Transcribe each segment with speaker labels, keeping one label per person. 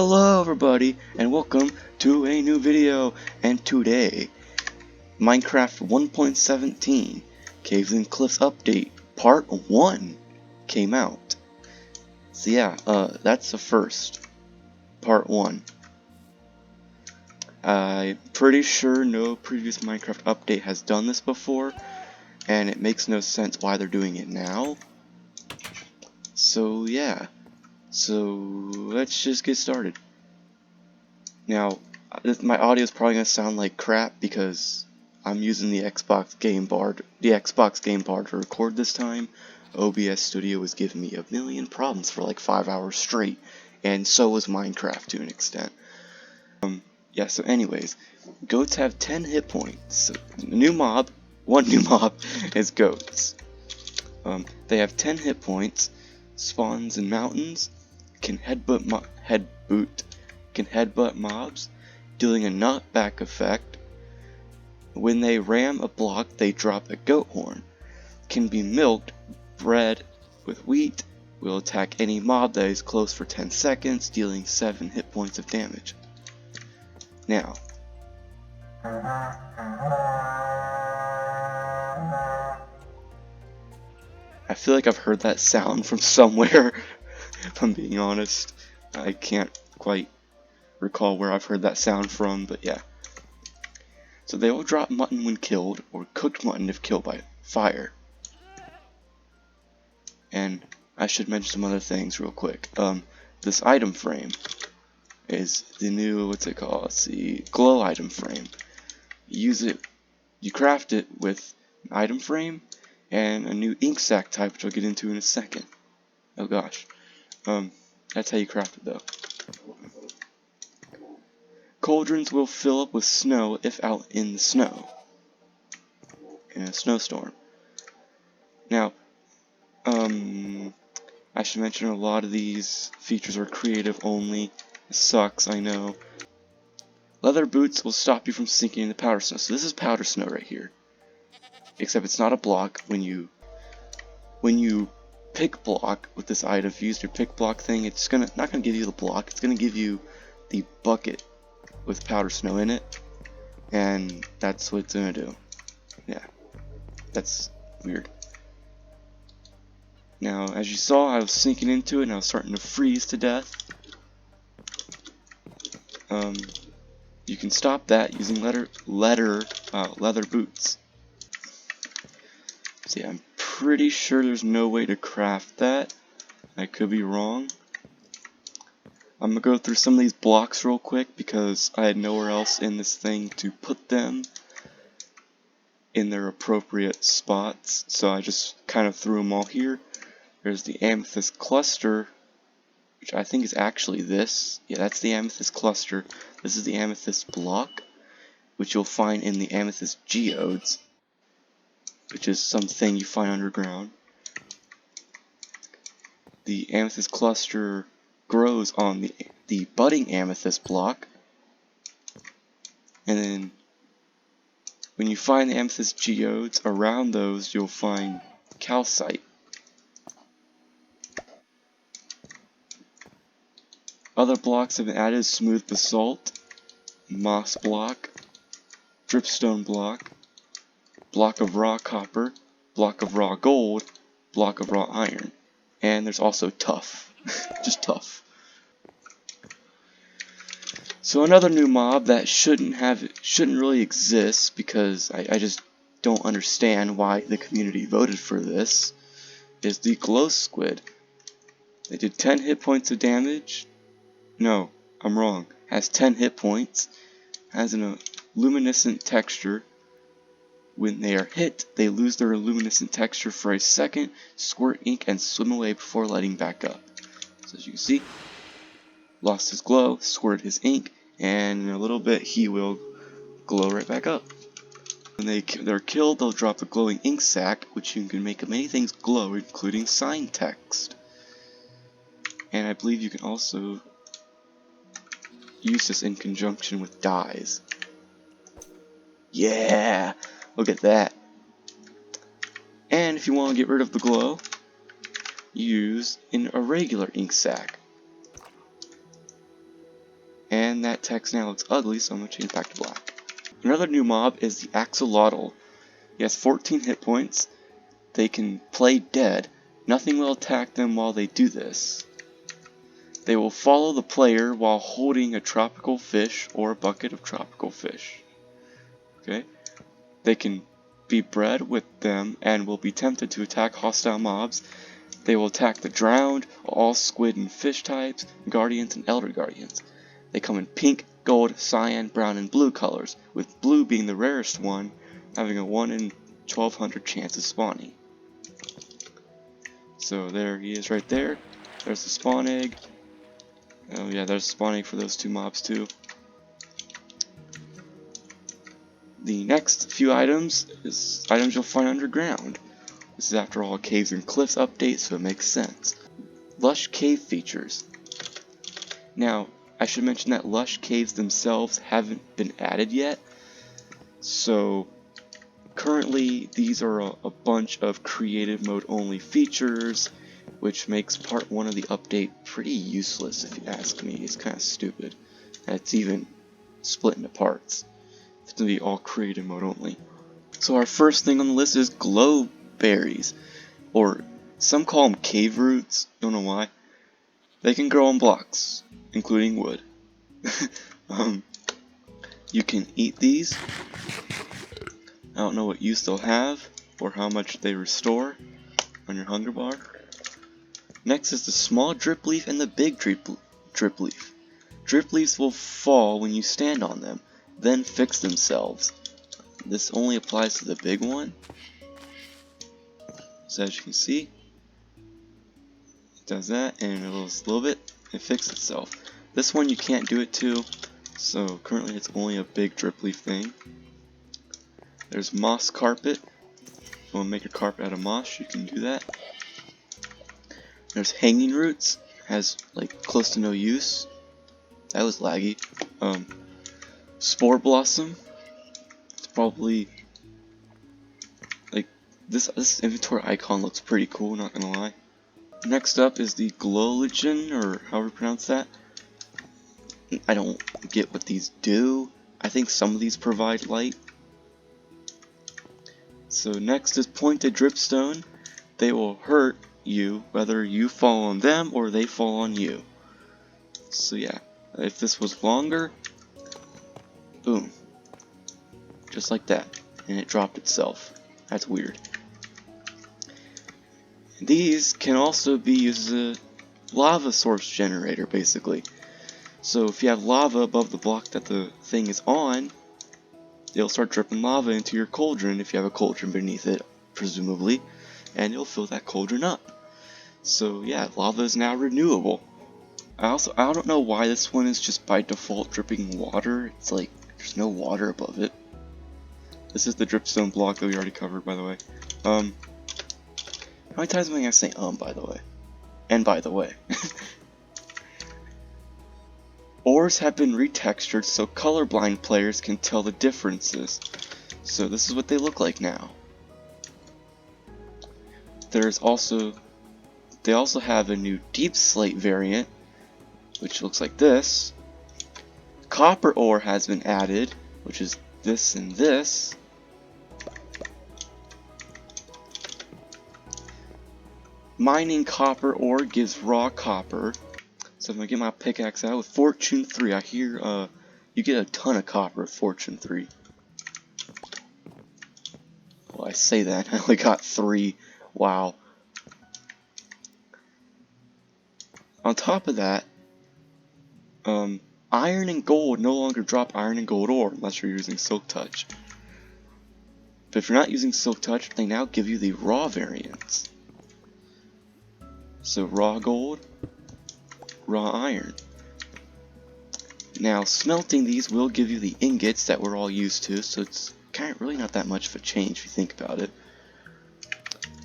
Speaker 1: Hello everybody and welcome to a new video, and today Minecraft 1.17 Caves and Cliffs Update Part 1 came out. So yeah, that's the first, Part 1. I'm pretty sure no previous Minecraft update has done this before, and it makes no sense why they're doing it now. So yeah, so let's just get started. Now, my audio is probably gonna sound like crap because I'm using the Xbox game bar to record this time. OBS Studio was giving me a million problems for like 5 hours straight, and so was Minecraft to an extent. Yeah. So, anyways, goats have 10 hit points. So, one new mob is goats. They have 10 hit points. Spawns in mountains. Can headbutt mobs, dealing a knockback effect. When they ram a block, they drop a goat horn. Can be milked, bred with wheat. Will attack any mob that is close for 10 seconds, dealing 7 hit points of damage. Now, I feel like I've heard that sound from somewhere, if I'm being honest. I can't quite recall where I've heard that sound from, but yeah. So they will drop mutton when killed, or cooked mutton if killed by fire. And I should mention some other things real quick. This item frame is the new, what's it called? Let's see, glow item frame. You craft it with an item frame and a new ink sac type, which I'll get into in a second. Oh gosh. That's how you craft it though. Cauldrons will fill up with snow if out in the snow, in a snowstorm. Now, I should mention a lot of these features are creative only. It sucks, I know. Leather boots will stop you from sinking in the powder snow. So this is powder snow right here. Except it's not a block. When you pick block with this item, if you use your pick block thing, it's not gonna give you the block, it's gonna give you the bucket with powder snow in it, and that's what it's gonna do. Yeah, that's weird. Now, as you saw, I was sinking into it and I was starting to freeze to death. You can stop that using leather boots. So yeah, I'm pretty sure there's no way to craft that. I could be wrong. I'm gonna go through some of these blocks real quick because I had nowhere else in this thing to put them in their appropriate spots, so I just kind of threw them all here. There's the Amethyst Cluster, which I think is actually this. Yeah, that's the Amethyst Cluster. This is the Amethyst Block, which you'll find in the Amethyst Geodes, which is something you find underground. The Amethyst Cluster grows on the budding Amethyst block, and then when you find the Amethyst Geodes, around those you'll find calcite. Other blocks have been added: smooth basalt, moss block, dripstone block, block of raw copper, block of raw gold, block of raw iron, and there's also tough, just tough. So another new mob that shouldn't really exist, because I just don't understand why the community voted for this, is the glow squid. They did 10 hit points of damage. No, I'm wrong. Has 10 hit points. Has a luminescent texture. When they are hit, they lose their luminescent texture for a second, squirt ink, and swim away before letting back up. So as you can see, lost his glow, squirted his ink, and in a little bit he will glow right back up. When they're killed, they'll drop a glowing ink sac, which you can make many things glow, including sign text. And I believe you can also use this in conjunction with dyes. Yeah! Look at that. And if you want to get rid of the glow, use a regular ink sac. and that text now looks ugly, so I'm going to change it back to black. Another new mob is the Axolotl. He has 14 hit points. They can play dead. Nothing will attack them while they do this. They will follow the player while holding a tropical fish or a bucket of tropical fish. Okay? They can be bred with them and will be tempted to attack hostile mobs. They will attack the drowned, all squid and fish types, guardians and elder guardians. They come in pink, gold, cyan, brown, and blue colors, with blue being the rarest one, having a 1 in 1200 chance of spawning. So there he is right there. There's the spawn egg. Oh yeah, there's spawn egg for those two mobs too. The next few items is items you'll find underground. This is after all a Caves and Cliffs update, so it makes sense. Lush cave features. Now, I should mention that Lush caves themselves haven't been added yet. So currently these are a bunch of creative mode only features, which makes part 1 of the update pretty useless if you ask me. It's kind of stupid. And it's even split into parts. It's going to be all creative mode only. So our first thing on the list is glow berries, or some call them cave roots, don't know why. They can grow on blocks, including wood. You can eat these. I don't know what use they'll have, or how much they restore on your hunger bar. Next is the small drip leaf and the big drip leaf. Drip leaves will fall when you stand on them, then fix themselves. This only applies to the big one. So as you can see, it does that, and in a little bit, it fixes itself. This one you can't do it to, so currently it's only a big drip leaf thing. There's moss carpet. If you want to make your carpet out of moss, you can do that. There's hanging roots, has like close to no use. That was laggy. Spore blossom. It's probably like this inventory icon looks pretty cool, not gonna lie. Next up is the glowlichen, or however you pronounce that. I don't get what these do. I think some of these provide light. So next is pointed dripstone. They will hurt you whether you fall on them or they fall on you. So yeah, if this was longer, boom, just like that, and it dropped itself. That's weird. These can also be used as a lava source generator, basically. So if you have lava above the block that the thing is on, it'll start dripping lava into your cauldron if you have a cauldron beneath it, presumably, and it'll fill that cauldron up. So yeah, lava is now renewable. I don't know why this one is just by default dripping water. It's like there's no water above it. This is the dripstone block that we already covered, by the way. How many times am I gonna say by the way? And by the way. Ores have been retextured so colorblind players can tell the differences. So this is what they look like now. They also have a new deep slate variant, which looks like this. Copper ore has been added, which is this and this. Mining copper ore gives raw copper. So I'm gonna get my pickaxe out with Fortune 3. I hear you get a ton of copper with Fortune 3. Well, I say that, I only got 3. Wow. On top of that, iron and gold no longer drop iron and gold ore unless you're using Silk Touch. But if you're not using Silk Touch, they now give you the raw variants. So raw gold, raw iron. Now smelting these will give you the ingots that we're all used to, so it's kind of really not that much of a change if you think about it.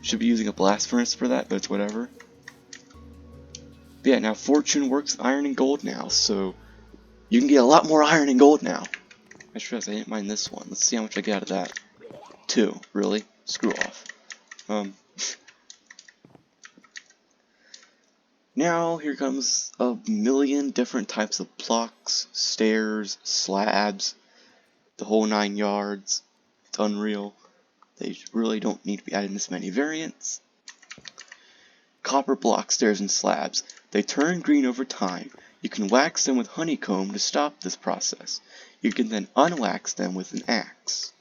Speaker 1: Should be using a blast furnace for that, but it's whatever. But yeah, now Fortune works iron and gold now, so you can get a lot more iron and gold now. I just realized I didn't mind this one. Let's see how much I get out of that. 2, really? Screw off. Now here comes a million different types of blocks, stairs, slabs, the whole 9 yards. It's unreal. They really don't need to be adding this many variants. Copper blocks, stairs, and slabs. They turn green over time. You can wax them with honeycomb to stop this process. You can then unwax them with an axe.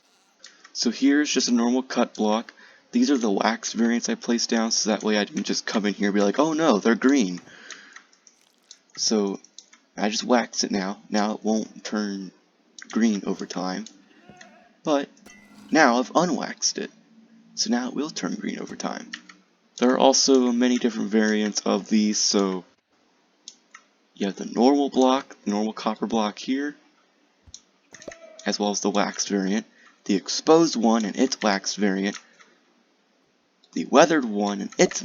Speaker 1: So here's just a normal cut block. These are the wax variants I placed down, so that way I can just come in here and be like, oh no, they're green. So I just wax it now. Now it won't turn green over time. But now I've unwaxed it. So now it will turn green over time. There are also many different variants of these, so you have the normal block, the normal copper block here, as well as the waxed variant, the exposed one and its waxed variant, the weathered one and its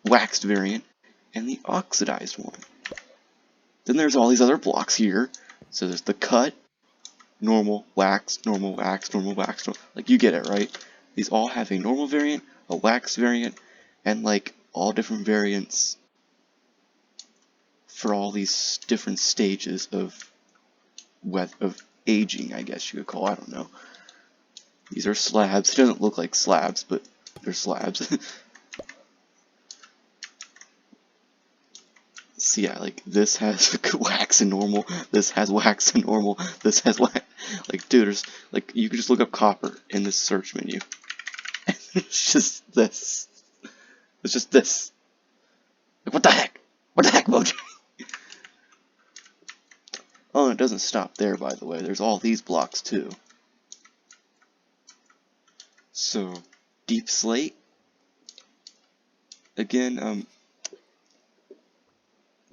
Speaker 1: waxed variant, and the oxidized one. Then there's all these other blocks here. So there's the cut, normal, wax, normal, wax, normal, wax, like you get it, right? These all have a normal variant, a wax variant, and like all different variants for all these different stages of aging, I guess you could call. I don't know. These are slabs. It doesn't look like slabs, but they're slabs. So yeah, like this has wax and normal, this has wax and normal, this has wax. Like dude, there's, like you can just look up copper in this search menu. And it's just this. It's just this. Like what the heck? What the heck, Mojo? Oh, and it doesn't stop there, by the way. There's all these blocks too. So, deep slate. Again,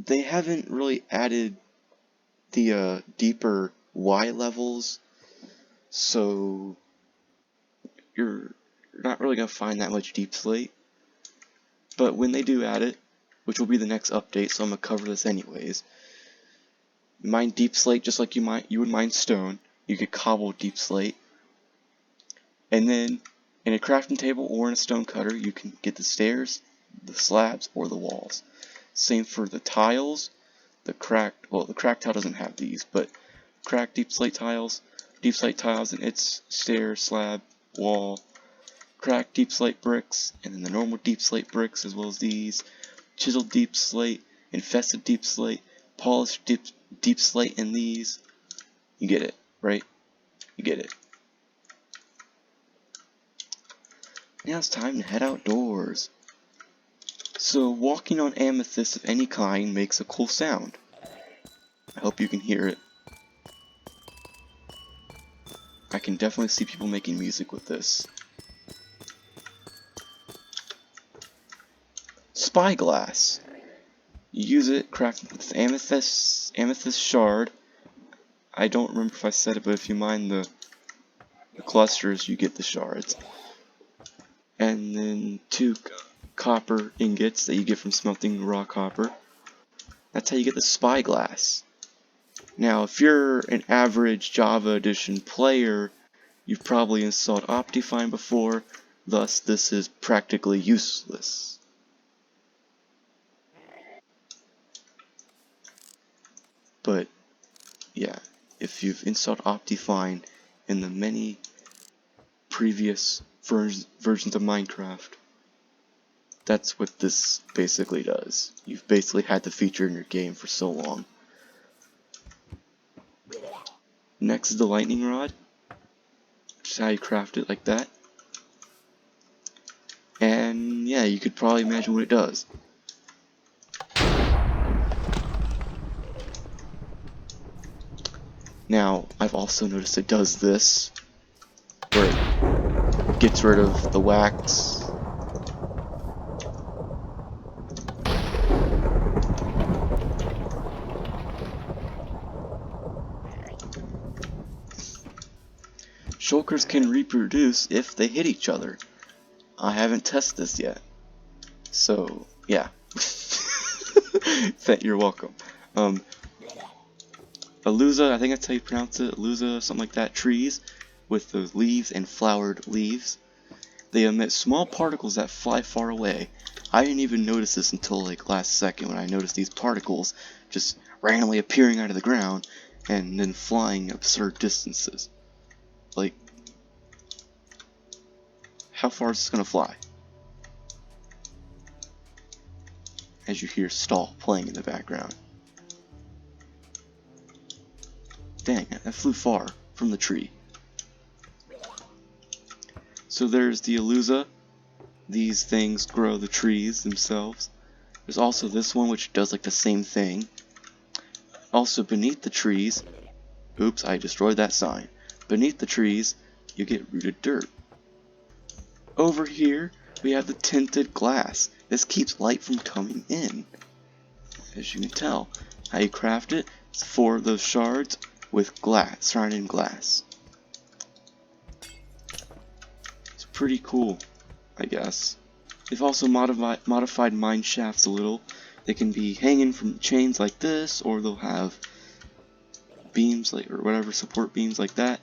Speaker 1: they haven't really added the deeper Y levels, so you're not really gonna find that much deep slate. But when they do add it, which will be the next update, so I'm gonna cover this anyways. Mine deep slate just like you would mine stone. You could cobble deep slate, and then in a crafting table or in a stone cutter, you can get the stairs, the slabs, or the walls. Same for the tiles, the cracked tile doesn't have these, but cracked deep slate tiles and its stair, slab, wall, cracked deep slate bricks, and then the normal deep slate bricks, as well as these, chiseled deep slate, infested deep slate, polished deep slate, and these. You get it, right? You get it. Now it's time to head outdoors. So walking on amethyst of any kind makes a cool sound. I hope you can hear it. I can definitely see people making music with this. Spyglass. You use it, craft with amethyst shard. I don't remember if I said it, but if you mine the clusters, you get the shards. And then 2 copper ingots that you get from smelting raw copper. That's how you get the spyglass. Now, if you're an average Java Edition player, you've probably installed Optifine before, thus this is practically useless. But, yeah, if you've installed Optifine in the many previous versions of Minecraft, that's what this basically does. You've basically had the feature in your game for so long. Next is the lightning rod, which is how you craft it, like that. And yeah, you could probably imagine what it does. Now, I've also noticed it does this, where it gets rid of the wax. Shulkers can reproduce if they hit each other. I haven't tested this yet. So, yeah. You're welcome. Alusa, I think that's how you pronounce it. Alusa, something like that. Trees with those leaves and flowered leaves. They emit small particles that fly far away. I didn't even notice this until like last second when I noticed these particles just randomly appearing out of the ground and then flying absurd distances. Like, how far is this gonna fly? As you hear Stall playing in the background. Dang, that flew far from the tree. So there's the Alusa. These things grow the trees themselves. There's also this one which does like the same thing. Also beneath the trees, oops, I destroyed that sign. Beneath the trees, you get rooted dirt. Over here, we have the Tinted Glass. This keeps light from coming in. As you can tell, how you craft it, it's 4 of those shards with glass, surrounded in glass. It's pretty cool, I guess. They've also modified mine shafts a little. They can be hanging from chains like this, or they'll have beams like, or whatever, support beams like that.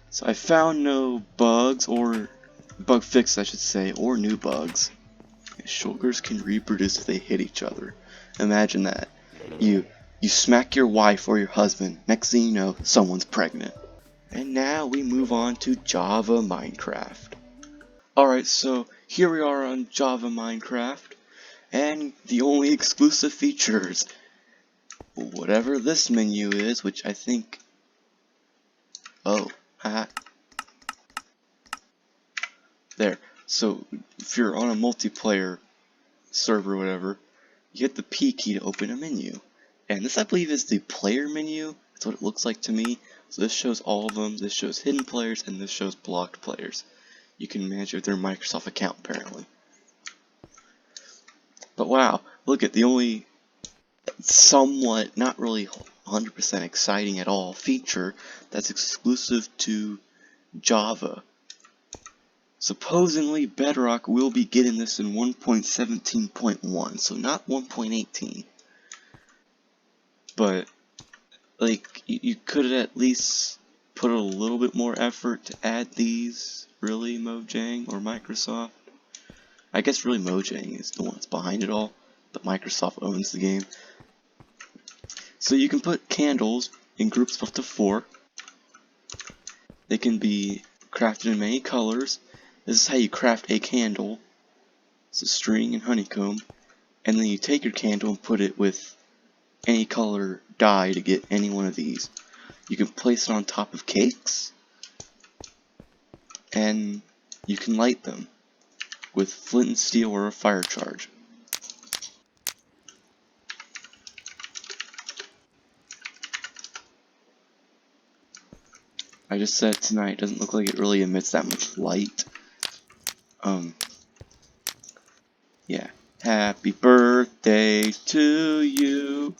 Speaker 1: So I found no bugs, or bug fixes I should say, or new bugs. Shulkers can reproduce if they hit each other. Imagine that. You smack your wife or your husband, next thing you know, someone's pregnant. And now we move on to Java Minecraft. Alright, so here we are on Java Minecraft, and the only exclusive features, whatever this menu is, which I think, there. So if you're on a multiplayer server or whatever, you hit the P key to open a menu. And this, I believe, is the player menu. That's what it looks like to me. So this shows all of them. This shows hidden players, and this shows blocked players. You can manage it with their Microsoft account, apparently. But wow, look at the only somewhat, not really 100% exciting at all, feature that's exclusive to Java. Supposedly, Bedrock will be getting this in 1.17.1, so not 1.18. But, like, you could at least put a little bit more effort to add these, really, Mojang or Microsoft. I guess really Mojang is the one that's behind it all, but Microsoft owns the game. So you can put candles in groups of up to 4. They can be crafted in many colors. This is how you craft a candle. It's a string and honeycomb, and then you take your candle and put it with any color dye to get any one of these. You can place it on top of cakes, and you can light them with flint and steel or a fire charge. I just said tonight, it doesn't look like it really emits that much light. Yeah. Happy birthday to you.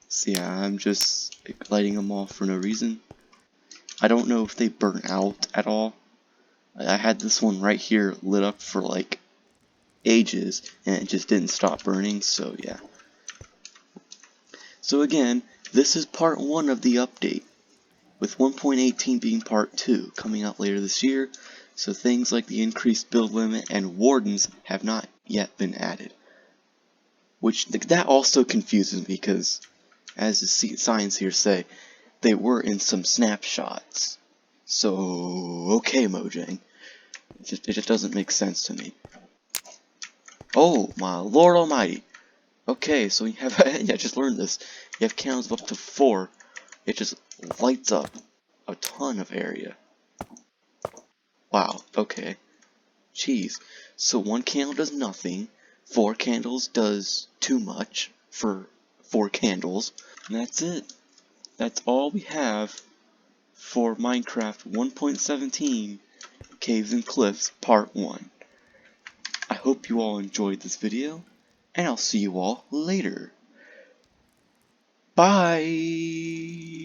Speaker 1: So yeah, I'm just lighting them off for no reason. I don't know if they burn out at all. I had this one right here lit up for like ages, and it just didn't stop burning, so yeah. So again, this is part 1 of the update, with 1.18 being part 2, coming out later this year, so things like the increased build limit and wardens have not yet been added. Which, that also confuses me, because, as the signs here say, they were in some snapshots. So, okay Mojang. It just doesn't make sense to me. Oh, my Lord Almighty. Okay, so you have, yeah, I just learned this. You have candles of up to 4. It just lights up a ton of area. Wow, okay. Jeez. So 1 candle does nothing. 4 candles does too much for 4 candles. And that's it. That's all we have for Minecraft 1.17 Caves and Cliffs Part 1. I hope you all enjoyed this video, and I'll see you all later. Bye!